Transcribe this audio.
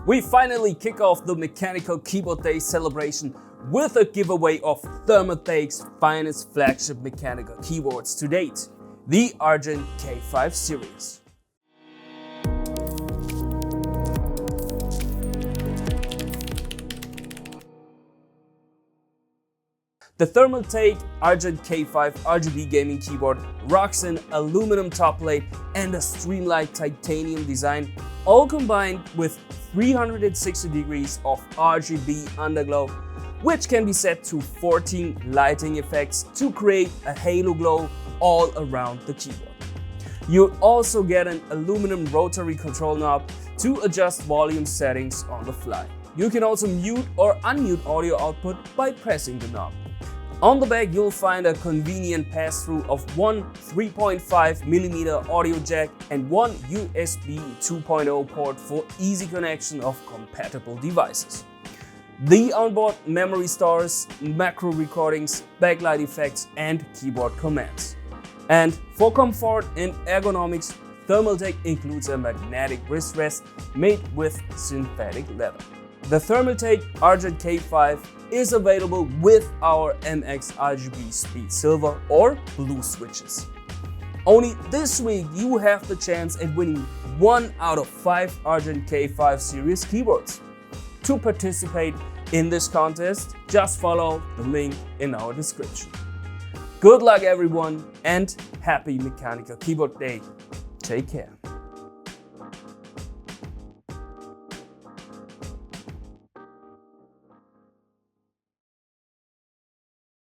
We finally kick off the Mechanical Keyboard Day celebration with a giveaway of Thermaltake's finest flagship mechanical keyboards to date, the Argent K5 series. The Thermaltake Argent K5 RGB gaming keyboard rocks an aluminum top plate and a streamlined titanium design, all combined with 360 degrees of RGB underglow, which can be set to 14 lighting effects to create a halo glow all around the keyboard. You'll also get an aluminum rotary control knob to adjust volume settings on the fly. You can also mute or unmute audio output by pressing the knob. On the back, you'll find a convenient pass-through of one 3.5mm audio jack and one USB 2.0 port for easy connection of compatible devices. The onboard memory stores, macro recordings, backlight effects, and keyboard commands. And for comfort and ergonomics, Thermaltake includes a magnetic wrist rest made with synthetic leather. The Thermaltake Argent K5 is available with our MX RGB Speed Silver or Blue switches. Only this week you have the chance at winning 1 out of 5 Argent K5 series keyboards. To participate in this contest, just follow the link in our description. Good luck everyone and happy Mechanical Keyboard Day. Take care.